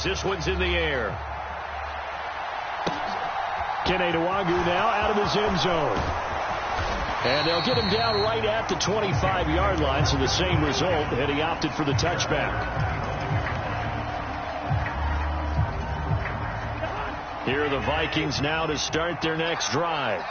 This one's in the air. Keneduagu now out of his end zone. And they'll get him down right at the 25-yard line, so the same result, and he opted for the touchback. Here are the Vikings now to start their next drive.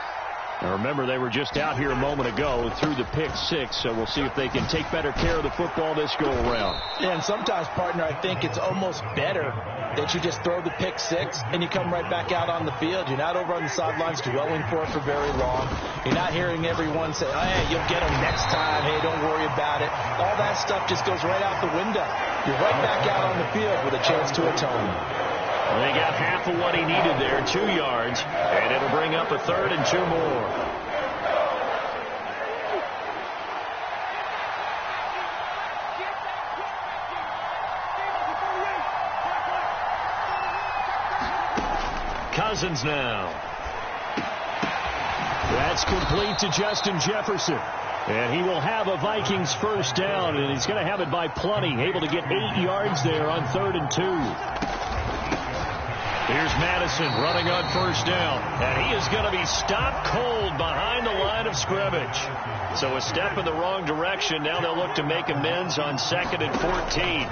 Now remember, they were just out here a moment ago through the pick six, so we'll see if they can take better care of the football this go-around. Yeah, and sometimes, partner, I think it's almost better that you just throw the pick six and you come right back out on the field. You're not over on the sidelines dwelling for it for very long. You're not hearing everyone say, oh, hey, you'll get them next time. Hey, don't worry about it. All that stuff just goes right out the window. You're right back out on the field with a chance to atone. Well, they got half of what he needed there, 2 yards, and it'll bring up a 3rd and 2 more. Cousins now. That's complete to Justin Jefferson. And he will have a Vikings first down, and he's going to have it by plenty. Able to get 8 yards there on 3rd and 2. Here's Madison running on first down, and he is going to be stopped cold behind the line of scrimmage. So a step in the wrong direction. Now they'll look to make amends on 2nd and 14.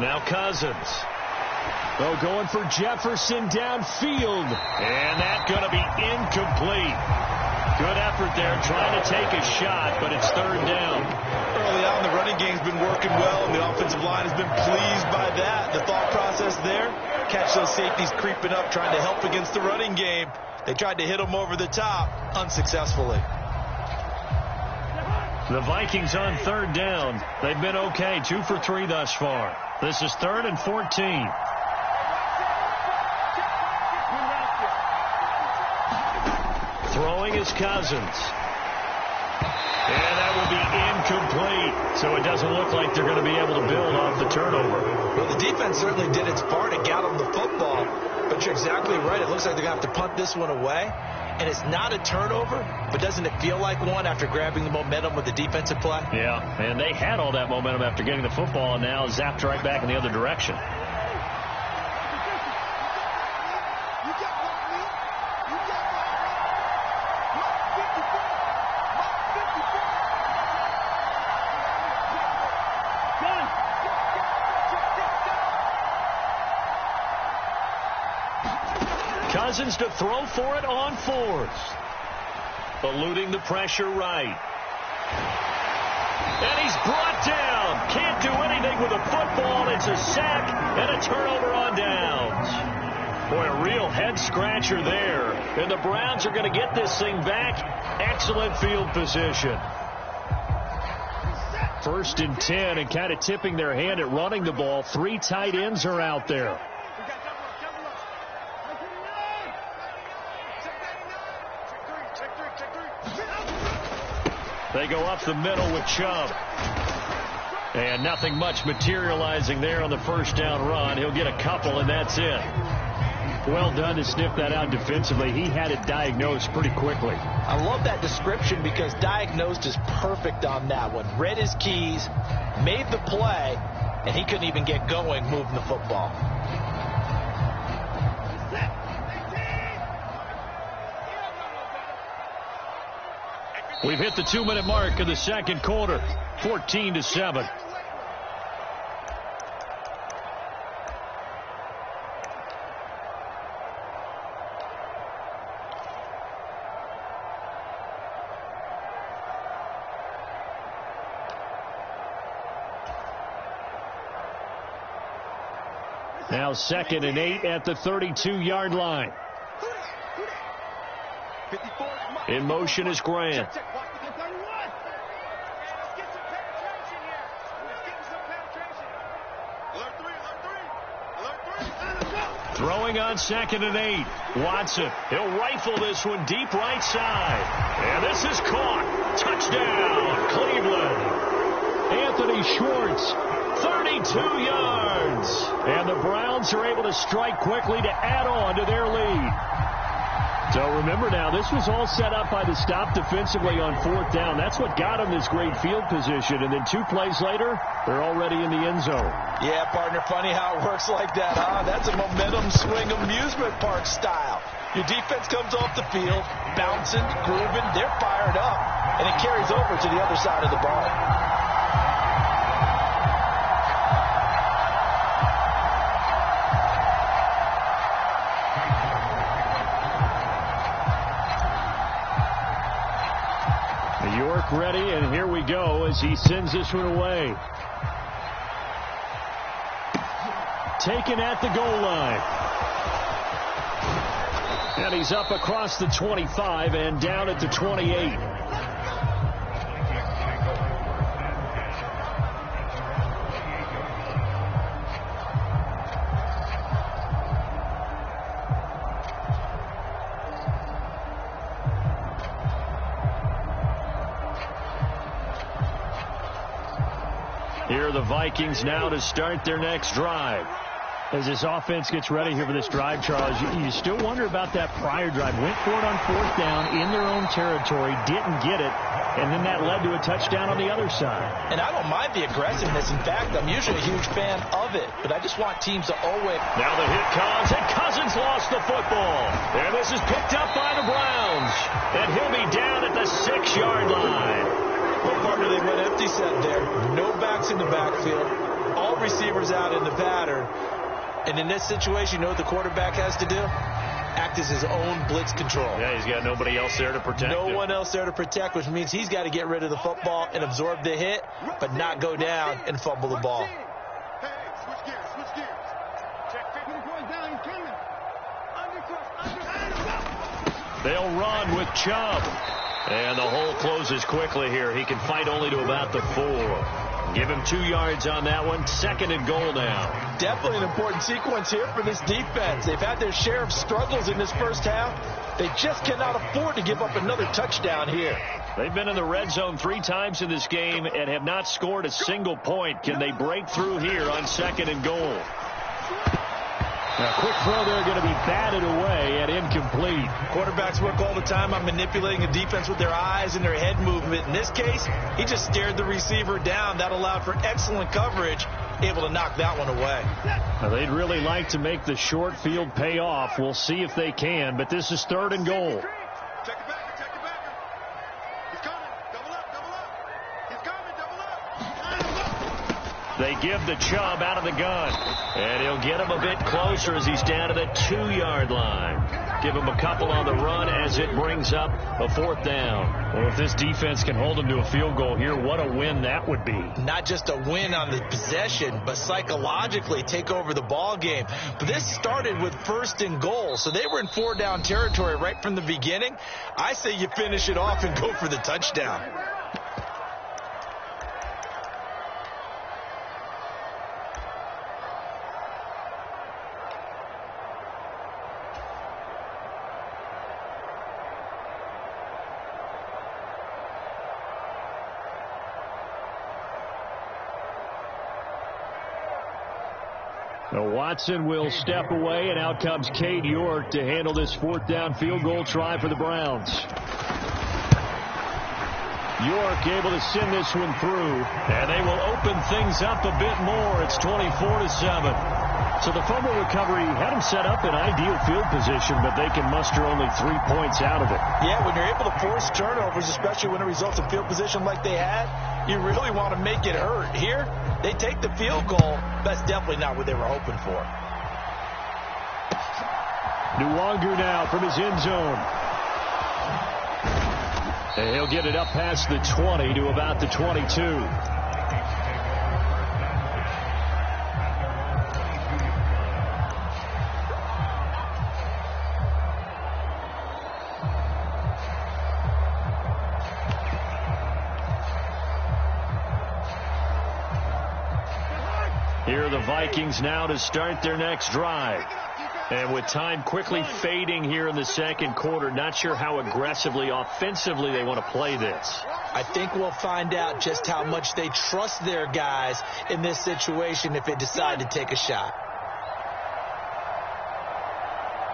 Now Cousins. Oh, going for Jefferson downfield, and that's going to be incomplete. Good effort there, trying to take a shot, but it's 3rd down. Early on, the running game's been working well, and the offensive line has been pleased by that. The thought process there, catch those safeties creeping up, trying to help against the running game. They tried to hit them over the top, unsuccessfully. The Vikings on 3rd down. They've been okay, 2 for 3 thus far. This is 3rd and 14. Throwing is Cousins. And that will be incomplete. So it doesn't look like they're going to be able to build off the turnover. Well, the defense certainly did its part to get them the football. But you're exactly right. It looks like they're going to have to punt this one away. And it's not a turnover, but doesn't it feel like one after grabbing the momentum with the defensive play? Yeah, and they had all that momentum after getting the football, and now zapped right back in the other direction. Cousins to throw for it on 4th. Eluding the pressure right. And he's brought down. Can't do anything with the football. It's a sack and a turnover on downs. Boy, a real head-scratcher there. And the Browns are going to get this thing back. Excellent field position. 1st and 10, and kind of tipping their hand at running the ball. 3 tight ends are out there. They go up the middle with Chubb. And nothing much materializing there on the first down run. He'll get a couple, and that's it. Well done to sniff that out defensively. He had it diagnosed pretty quickly. I love that description because diagnosed is perfect on that one. Read his keys, made the play, and he couldn't even get going moving the football. We've hit the 2-minute mark of the second quarter. 14-7. Now 2nd and 8 at the 32-yard line. In motion is Grant. Throwing on 2nd and 8. Watson. He'll rifle this one deep right side. And this is caught. Touchdown, Cleveland. Anthony Schwartz, 32 yards. And the Browns are able to strike quickly to add on to their lead. So remember now, this was all set up by the stop defensively on 4th down. That's what got them this great field position. And then 2 plays later, they're already in the end zone. Yeah, partner, funny how it works like that, huh? That's a momentum swing amusement park style. Your defense comes off the field, bouncing, grooving, they're fired up, and it carries over to the other side of the ball. York ready, and here we go as he sends this one away. Taken at the goal line. And he's up across the 25 and down at the 28. Here are the Vikings now to start their next drive. As this offense gets ready here for this drive, Charles, you still wonder about that prior drive. Went for it on 4th down in their own territory, didn't get it, and then that led to a touchdown on the other side. And I don't mind the aggressiveness. In fact, I'm usually a huge fan of it, but I just want teams to always... Now the hit comes, and Cousins lost the football. And this is picked up by the Browns. And he'll be down at the 6-yard line. Well, partner, they went empty set there. No backs in the backfield. All receivers out in the pattern. And in this situation, you know what the quarterback has to do? Act as his own blitz control. Yeah, he's got nobody else there to protect him. No one else there to protect, which means he's got to get rid of the football and absorb the hit, but not go down and fumble the ball. Hey, switch gears, switch gears. Check 50 points down, he's coming. They'll run with Chubb. And the hole closes quickly here. He can fight only to about the 4. Give him 2 yards on that one. 2nd and goal now. Definitely an important sequence here for this defense. They've had their share of struggles in this first half. They just cannot afford to give up another touchdown here. They've been in the red zone 3 times in this game and have not scored a single point. Can they break through here on 2nd and goal? A quick throw there going to be batted away and incomplete. Quarterbacks work all the time on manipulating a defense with their eyes and their head movement. In this case, he just stared the receiver down. That allowed for excellent coverage, able to knock that one away. Now, they'd really like to make the short field pay off. We'll see if they can, but this is 3rd and goal. Check it back, check it back. He's coming. Double up, double up. He's coming, double up. They give the Chubb out of the gun. And he'll get him a bit closer as he's down to the 2-yard line. Give him a couple on the run as it brings up a 4th down. Well, if this defense can hold him to a field goal here, what a win that would be. Not just a win on the possession, but psychologically take over the ball game. But this started with 1st and goal, so they were in 4-down territory right from the beginning. I say you finish it off and go for the touchdown. So Watson will step away, and out comes Cade York to handle this 4th down field goal try for the Browns. York able to send this one through, and they will open things up a bit more. It's 24-7. So the fumble recovery had them set up in ideal field position, but they can muster only 3 points out of it. Yeah, when you're able to force turnovers, especially when it results in field position like they had, you really want to make it hurt. Here, they take the field goal. That's definitely not what they were hoping for. Nwangu now from his end zone. And he'll get it up past the 20 to about the 22. Here are the Vikings now to start their next drive. And with time quickly fading here in the 2nd quarter, not sure how aggressively, offensively they want to play this. I think we'll find out just how much they trust their guys in this situation if they decide to take a shot.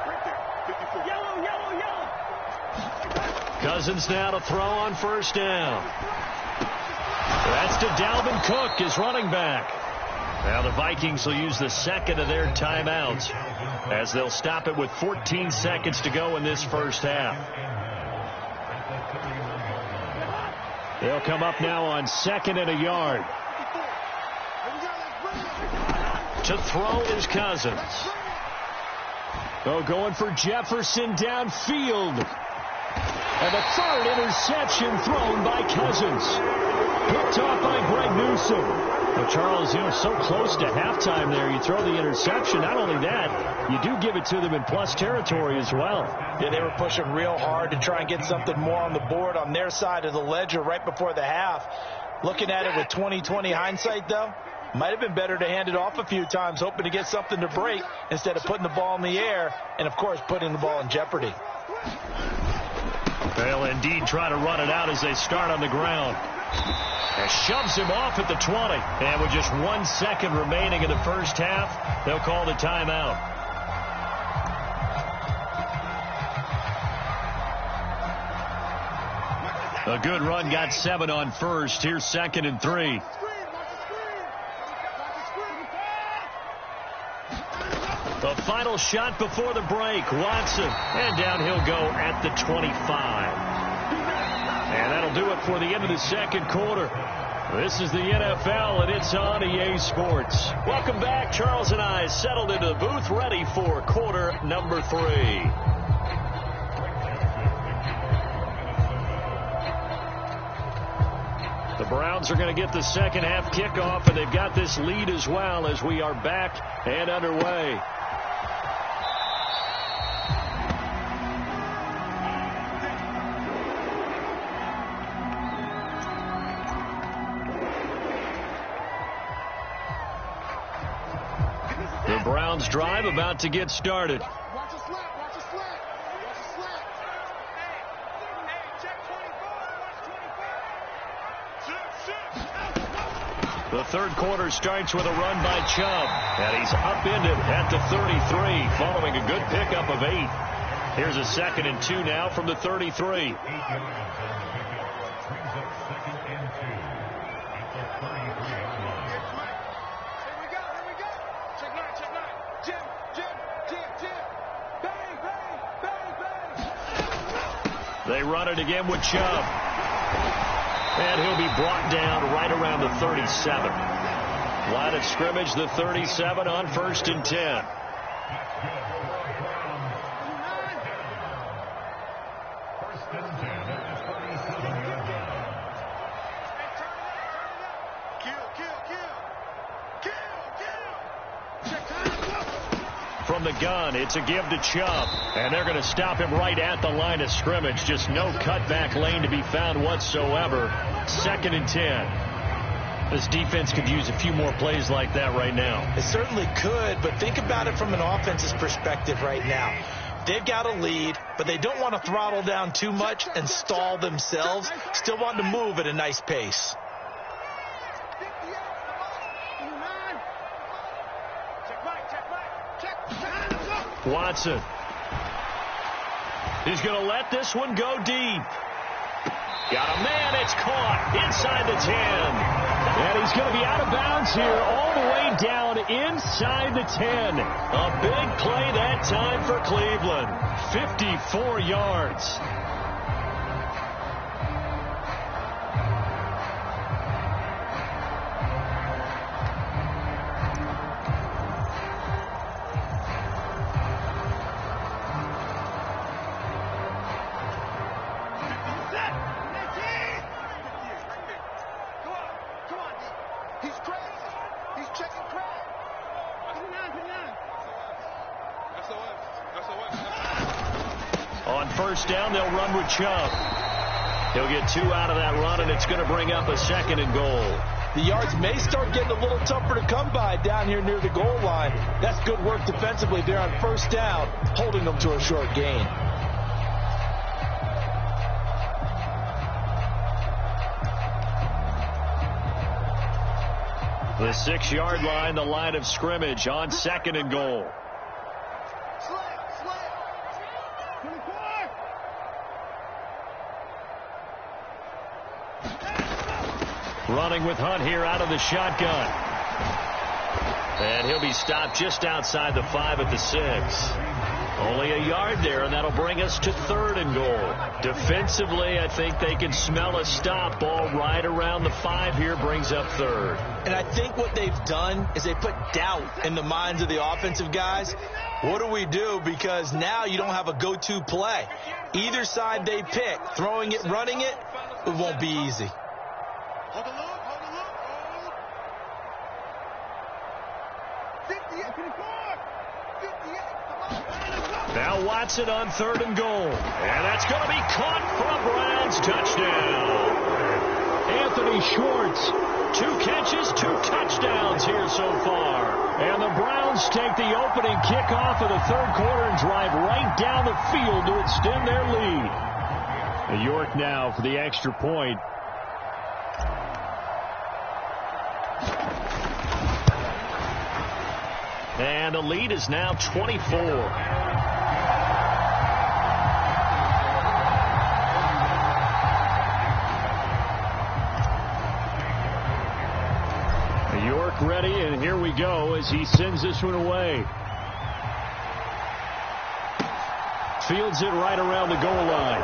Right there, 54. Yellow, yellow, yellow. Cousins now to throw on first down. That's to Dalvin Cook, his running back. Now the Vikings will use the second of their timeouts as they'll stop it with 14 seconds to go in this first half. They'll come up now on 2nd and a yard. To throw is Cousins. Going for Jefferson downfield. And the third interception thrown by Cousins. Picked off by Greg Newsome. Well, Charles, so close to halftime there. You throw the interception. Not only that, you do give it to them in plus territory as well. Yeah, they were pushing real hard to try and get something more on the board on their side of the ledger right before the half. Looking at it with 20/20 hindsight, though, might have been better to hand it off a few times, hoping to get something to break instead of putting the ball in the air and, of course, putting the ball in jeopardy. They'll indeed try to run it out as they start on the ground. And shoves him off at the 20. And with just 1 second remaining in the first half, they'll call the timeout. A good run, got 7 on first. Here's 2nd and 3. The final shot before the break. Watson. And down he'll go at the 25. And that'll do it for the end of the second quarter. This is the NFL, and it's on EA Sports. Welcome back. Charles and I settled into the booth, ready for quarter number 3. The Browns are going to get the second half kickoff, and they've got this lead as well as we are back and underway. The Browns drive about to get started. Watch a slap, watch a slap, watch a slap. Hey, check 24, watch 24. The third quarter starts with a run by Chubb, and he's upended at the 33 following a good pickup of 8. Here's a 2nd and 2 now from the 33. They run it again with Chubb. And he'll be brought down right around the 37. Line of scrimmage, the 37 on 1st and 10. From the gun, it's a give to Chubb. And they're going to stop him right at the line of scrimmage. Just no cutback lane to be found whatsoever. 2nd and 10. This defense could use a few more plays like that right now. It certainly could, but think about it from an offense's perspective right now. They've got a lead, but they don't want to throttle down too much and stall themselves. Still want to move at a nice pace. Watson. He's going to let this one go deep. Got a man. It's caught inside the 10. And he's going to be out of bounds here all the way down inside the 10. A big play that time for Cleveland. 54 yards. First down, they'll run with Chubb. He'll get 2 out of that run, and it's going to bring up a 2nd and goal. The yards may start getting a little tougher to come by down here near the goal line. That's good work defensively there on 1st down, holding them to a short gain. The 6-yard line, the line of scrimmage on 2nd and goal. Running with Hunt here out of the shotgun. And he'll be stopped just outside the 5 at the 6. Only a yard there, and that'll bring us to 3rd and goal. Defensively, I think they can smell a stop. Ball right around the 5 here brings up 3rd. And I think what they've done is they put doubt in the minds of the offensive guys. What do we do? Because now you don't have a go-to play. Either side they pick, throwing it, running it, it won't be easy. Hold the look, hold the look, hold. 58 to the court. 58, come on. Now Watson on 3rd and goal. And that's going to be caught for a Browns touchdown. Anthony Schwartz, 2 catches, 2 touchdowns here so far. And the Browns take the opening kickoff of the 3rd quarter and drive right down the field to extend their lead. New York now for the extra point. And the lead is now 24. York ready, and here we go as he sends this one away. Fields it right around the goal line.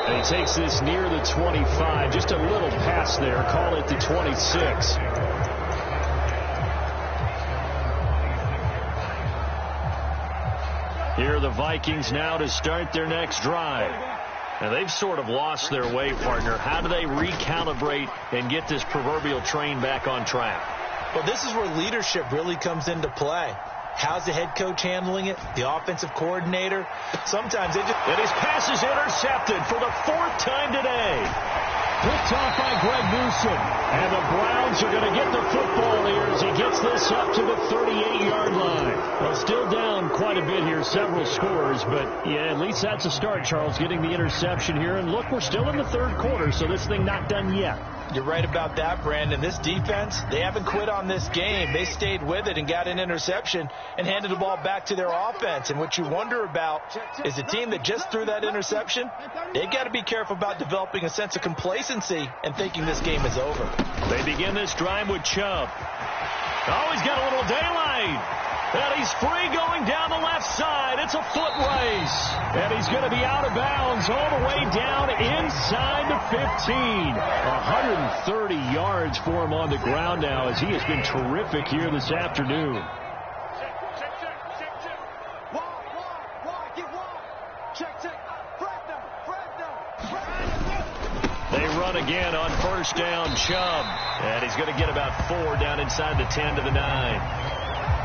And he takes this near the 25. Just a little pass there. Call it the 26. Here are the Vikings now to start their next drive. And they've sort of lost their way, partner. How do they recalibrate and get this proverbial train back on track? Well, this is where leadership really comes into play. How's the head coach handling it? The offensive coordinator? Sometimes they just... And his pass is intercepted for the 4th time today. Picked off by Greg Newsom. And the Browns are going to get the football here as he gets this up to the 38-yard line. Well, still down quite a bit here, several scores. But, yeah, at least that's a start, Charles, getting the interception here. And, look, we're still in the 3rd quarter, so this thing not done yet. You're right about that, Brandon. This defense, they haven't quit on this game. They stayed with it and got an interception and handed the ball back to their offense. And what you wonder about is the team that just threw that interception, they've got to be careful about developing a sense of complacency and thinking this game is over. They begin this drive with Chubb. Oh, he's got a little daylight. And he's free going down the left side. It's a foot race. And he's going to be out of bounds all the way down inside the 15. 130 yards for him on the ground now as he has been terrific here this afternoon. They run again on 1st down, Chubb. And he's going to get about 4 down inside the 10 to the 9.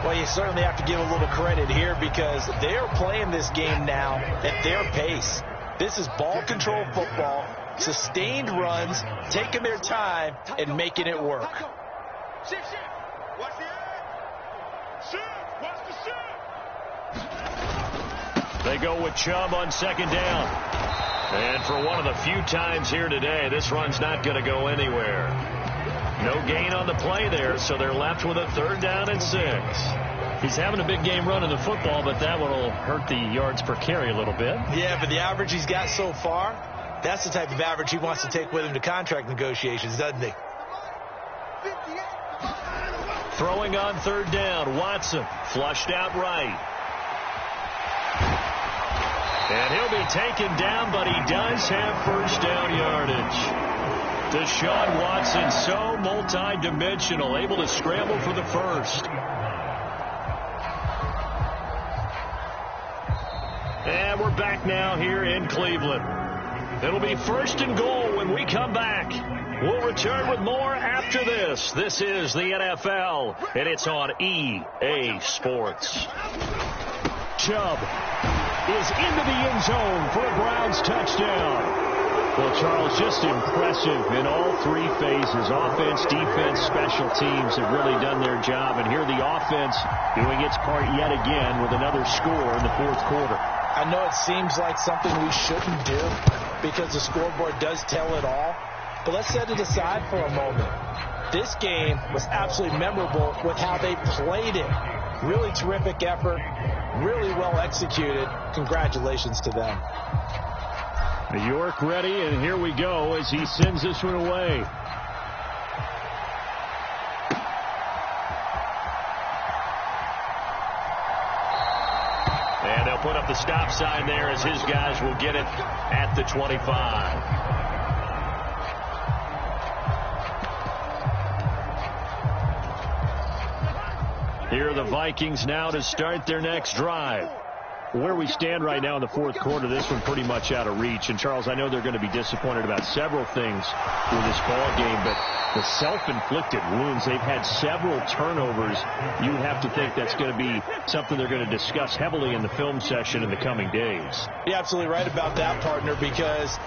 Well, you certainly have to give a little credit here because they're playing this game now at their pace. This is ball control football, sustained runs, taking their time and making it work. Shift. Watch the edge. Shift. Watch the shift. They go with Chubb on 2nd down. And for one of the few times here today, this run's not going to go anywhere. No gain on the play there, so they're left with a 3rd down and 6. He's having a big game running the football, but that one will hurt the yards per carry a little bit. Yeah, but the average he's got so far, that's the type of average he wants to take with him to contract negotiations, doesn't he? Throwing on 3rd down, Watson flushed out right. And he'll be taken down, but he does have 1st down yardage. Deshaun Watson, so multi-dimensional, able to scramble for the 1st. And we're back now here in Cleveland. It'll be 1st and goal when we come back. We'll return with more after this. This is the NFL, and it's on EA Sports. Chubb is into the end zone for a Browns touchdown. Well, Charles, just impressive in all 3 phases. Offense, defense, special teams have really done their job. And here the offense doing its part yet again with another score in the 4th quarter. I know it seems like something we shouldn't do because the scoreboard does tell it all. But let's set it aside for a moment. This game was absolutely memorable with how they played it. Really terrific effort, really well executed. Congratulations to them. York ready, and here we go as he sends this one away. And they'll put up the stop sign there as his guys will get it at the 25. Here are the Vikings now to start their next drive. Where we stand right now in the fourth quarter, this one pretty much out of reach. And, Charles, I know they're going to be disappointed about several things with this ball game, but the self-inflicted wounds, they've had several turnovers. You have to think that's going to be something they're going to discuss heavily in the film session in the coming days. You're absolutely right about that, partner, because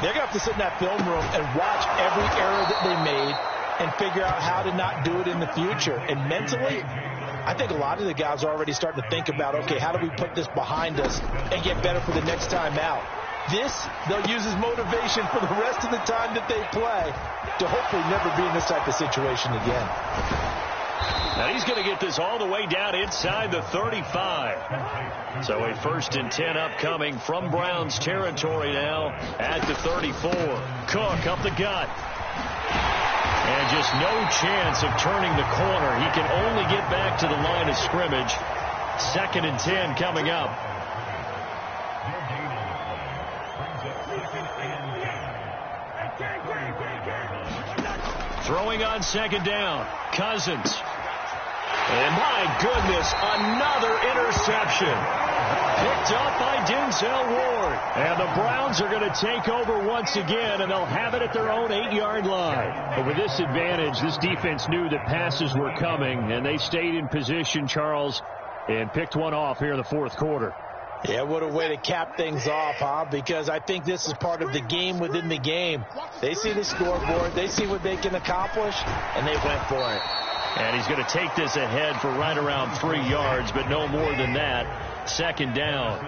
they're going to have to sit in that film room and watch every error that they made and figure out how to not do it in the future. And mentally, I think a lot of the guys are already starting to think about, okay, how do we put this behind us and get better for the next time out? This, they'll use as motivation for the rest of the time that they play to hopefully never be in this type of situation again. Now he's going to get this all the way down inside the 35. So a 1st and 10 upcoming from Browns territory now at the 34. Cook up the gut. And just no chance of turning the corner. He can only get back to the line of scrimmage. 2nd and 10 coming up. Throwing on 2nd down. Cousins. And my goodness, another interception. Picked up by Denzel Ward. And the Browns are going to take over once again, and they'll have it at their own 8-yard line. But with this advantage, this defense knew that passes were coming, and they stayed in position, Charles, and picked one off here in the fourth quarter. Yeah, what a way to cap things off, huh? Because I think this is part of the game within the game. They see the scoreboard, they see what they can accomplish, and they went for it. And he's going to take this ahead for right around 3 yards, but no more than that. 2nd down.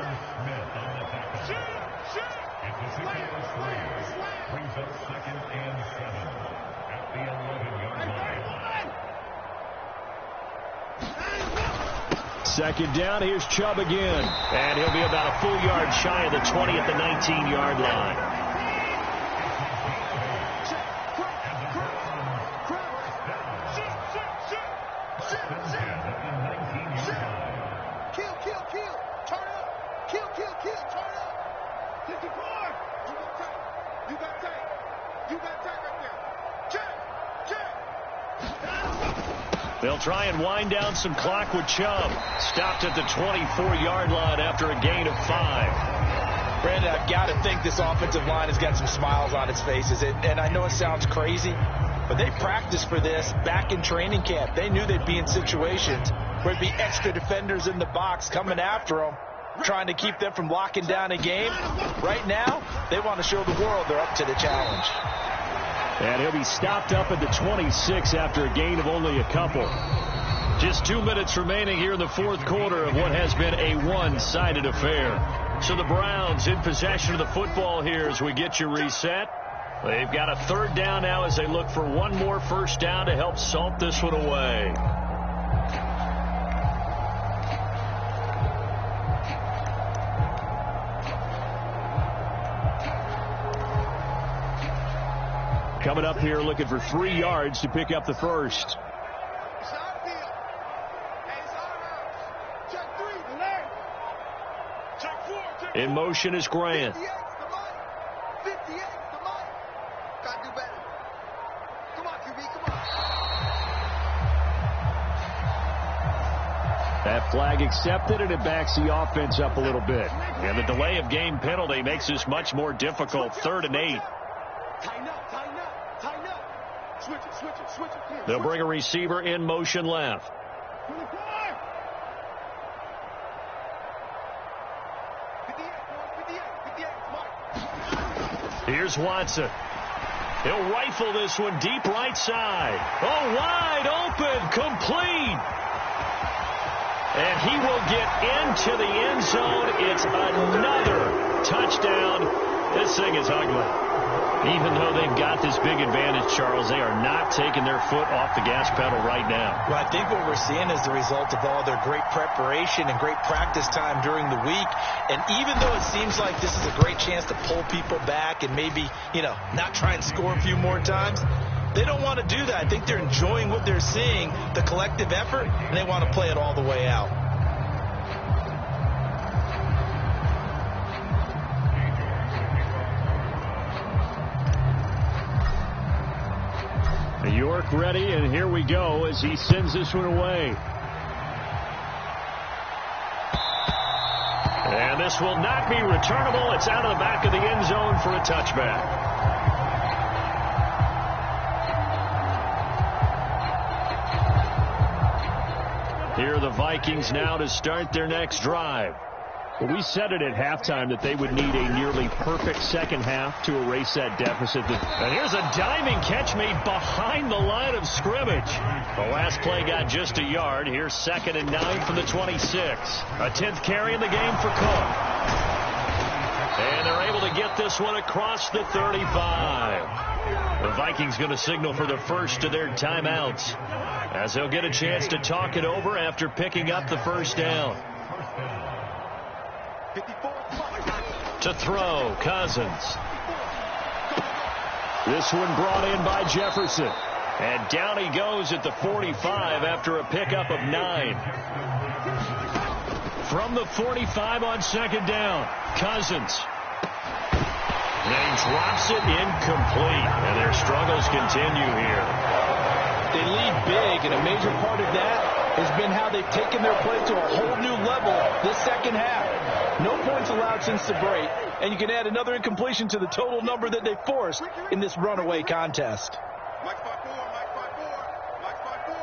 Second down, here's Chubb again. And he'll be about a full yard shy of the 20 at the 19-yard line. They'll try and wind down some clock with Chubb. Stopped at the 24-yard line after a gain of 5. Brandon, I've got to think this offensive line has got some smiles on its faces. And I know it sounds crazy, but they practiced for this back in training camp. They knew they'd be in situations where there'd be extra defenders in the box coming after them, trying to keep them from locking down a game. Right now, they want to show the world they're up to the challenge. And he'll be stopped up at the 26 after a gain of only a couple. Just 2 minutes remaining here in the fourth quarter of what has been a one-sided affair. So the Browns in possession of the football here as we get you reset. They've got a 3rd down now as they look for one more 1st down to help salt this one away. Coming up here looking for 3 yards to pick up the 1st. In motion is Grant. That flag accepted, and it backs the offense up a little bit. And the delay of game penalty makes this much more difficult. 3rd and 8. They'll bring a receiver in motion left. Here's Watson. He'll rifle this one deep right side. Oh, wide open, complete. And he will get into the end zone. It's another touchdown This thing is ugly. Even though they've got this big advantage, Charles, they are not taking their foot off the gas pedal right now. Well, I think what we're seeing is the result of all their great preparation and great practice time during the week. And even though it seems like this is a great chance to pull people back and maybe, not try and score a few more times, they don't want to do that. I think they're enjoying what they're seeing, the collective effort, and they want to play it all the way out. York ready, and here we go as he sends this one away. And this will not be returnable. It's out of the back of the end zone for a touchback. Here are the Vikings now to start their next drive. Well, we said it at halftime that they would need a nearly perfect second half to erase that deficit. And here's a diving catch made behind the line of scrimmage. The last play got just a yard. Here's 2nd and 9 from the 26. A 10th carry in the game for Cook. And they're able to get this one across the 35. The Vikings going to signal for the first of their timeouts, as they'll get a chance to talk it over after picking up the first down. To throw, Cousins. This one brought in by Jefferson. And down he goes at the 45 after a pickup of 9. From the 45 on 2nd down, Cousins. And he drops it incomplete. And their struggles continue here. They lead big, and a major part of that has been how they've taken their play to a whole new level this second half. No points allowed since the break, and you can add another incompletion to the total number that they forced in this runaway contest. Mike's 5-4, Mike's 5-4, Mike's 5-4.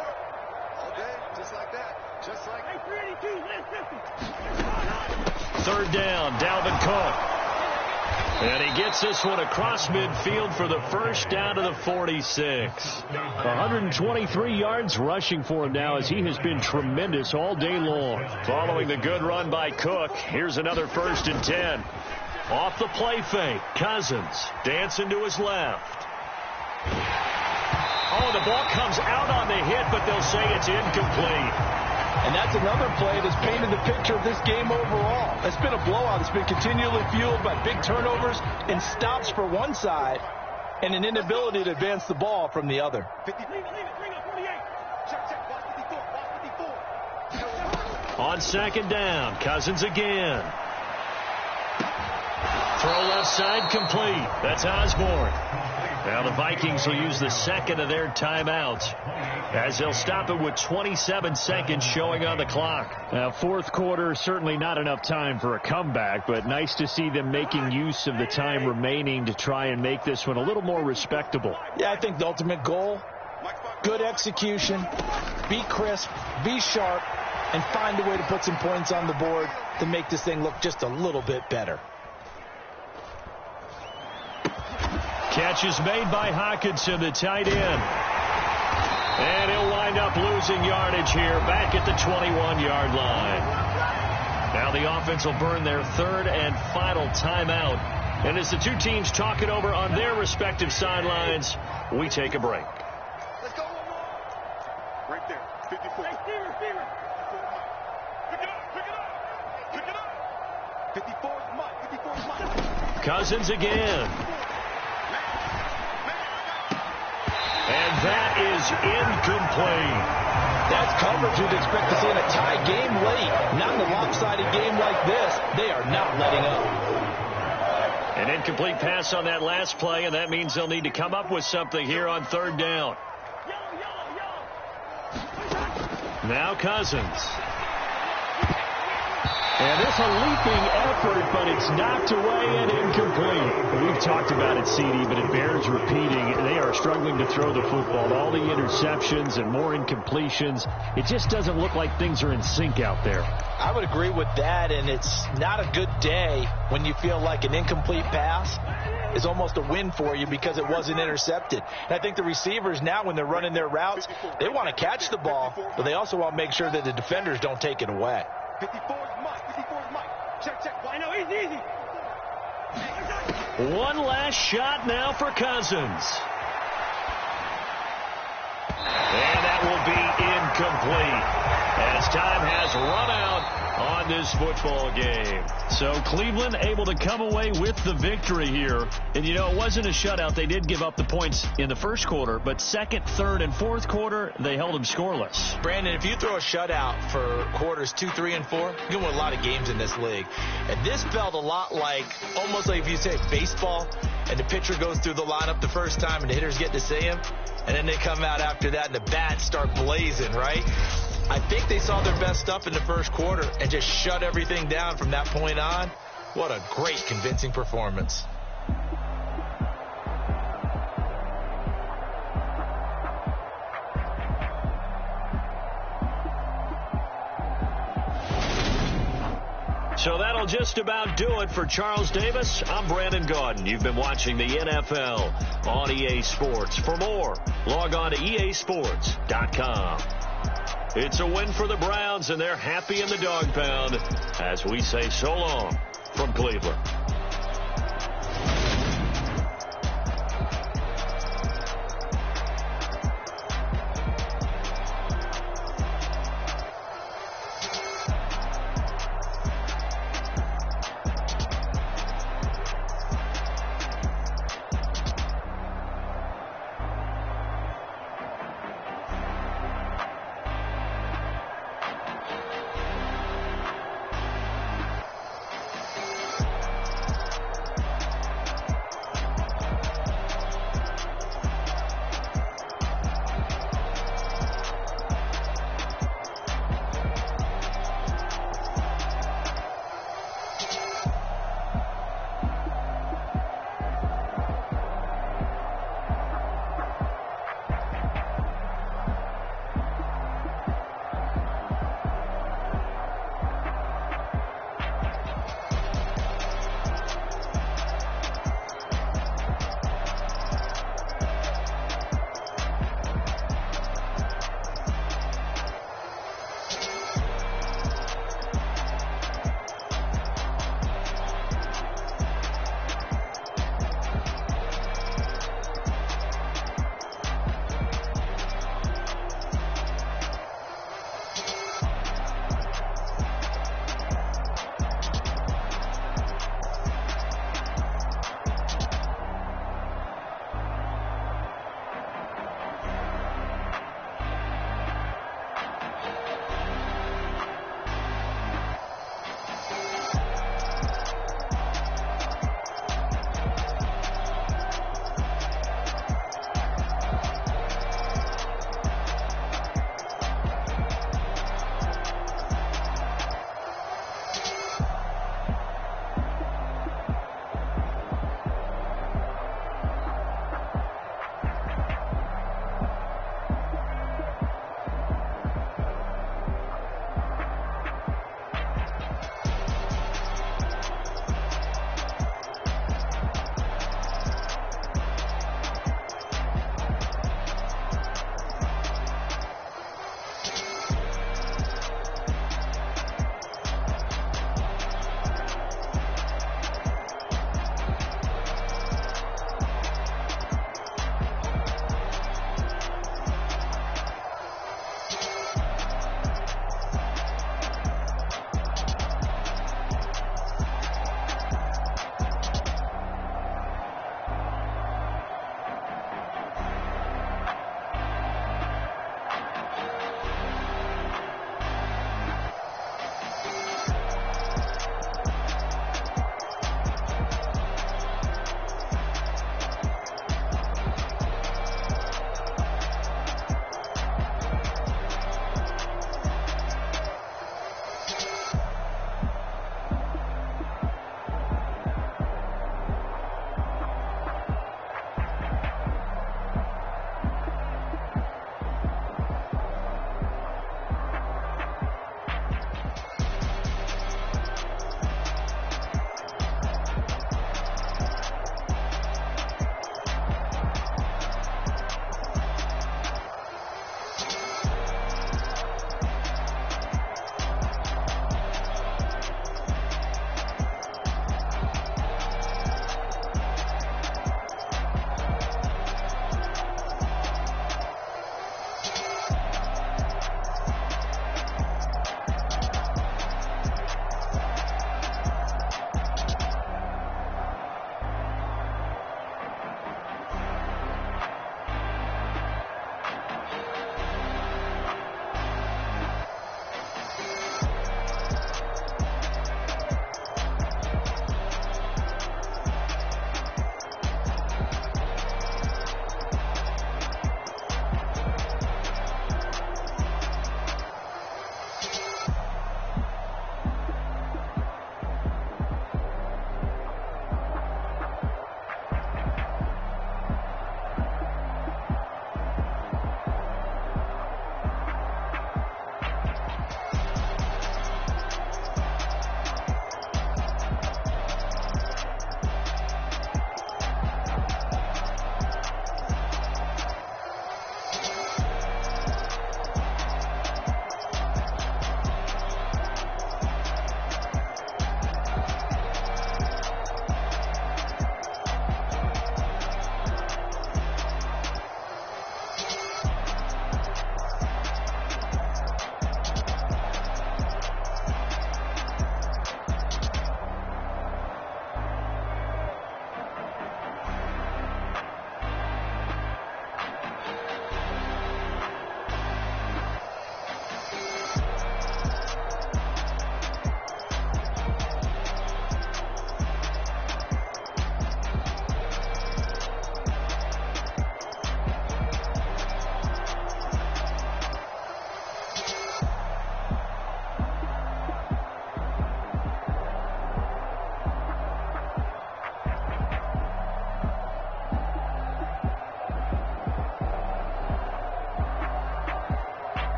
All day, just like that. Just like that. 3rd down, Dalvin Cook. And he gets this one across midfield for the first down to the 46. 123 yards rushing for him now, as he has been tremendous all day long. Following the good run by Cook, here's another 1st and 10. Off the play fake, Cousins dancing to his left. Oh, the ball comes out on the hit, but they'll say it's incomplete. And that's another play that's painted the picture of this game overall. It's been a blowout. It's been continually fueled by big turnovers and stops for one side and an inability to advance the ball from the other. On 2nd down, Cousins again. Throw left side complete. That's Osborne. Now the Vikings will use the 2nd of their timeouts, as they'll stop it with 27 seconds showing on the clock. Now, 4th quarter, certainly not enough time for a comeback, but nice to see them making use of the time remaining to try and make this one a little more respectable. Yeah, I think the ultimate goal, good execution, be crisp, be sharp, and find a way to put some points on the board to make this thing look just a little bit better. Catch is made by Hockenson, the tight end. And he'll wind up losing yardage here back at the 21-yard line. Now the offense will burn their 3rd and final timeout. And as the two teams talk it over on their respective sidelines, we take a break. Let's go. Right there. 54. Receiver. Pick it up. 54 is Mike. Cousins again. And that is incomplete. That's coverage you'd expect to see in a tie game late. Not in a lopsided game like this. They are not letting up. An incomplete pass on that last play, and that means they'll need to come up with something here on 3rd down. Now Cousins. And this a leaping effort, but it's knocked away and incomplete. We've talked about it, CD, but it bears repeating. They are struggling to throw the football. All the interceptions and more incompletions. It just doesn't look like things are in sync out there. I would agree with that, and it's not a good day when you feel like an incomplete pass is almost a win for you because it wasn't intercepted. And I think the receivers now, when they're running their routes, they want to catch the ball, but they also want to make sure that the defenders don't take it away. 54 is Mike. 54 is Mike. Check. I know, easy. One last shot now for Cousins. And that will be incomplete as time has run out on this football game. So Cleveland able to come away with the victory here. And, you know, it wasn't a shutout. They did give up the points in the first quarter, but second, third, and fourth quarter, they held them scoreless. Brandon, if you throw a shutout for quarters 2, 3, and 4, you're going to win a lot of games in this league. And this felt a lot like, almost like if you say baseball, and the pitcher goes through the lineup the first time and the hitters get to see him, and then they come out after that and the bats start blazing, right? I think they saw their best stuff in the first quarter and just shut everything down from that point on. What a great, convincing performance. So that'll just about do it for Charles Davis. I'm Brandon Gaudin. You've been watching the NFL on EA Sports. For more, log on to easports.com. It's a win for the Browns, and they're happy in the dog pound as we say so long from Cleveland.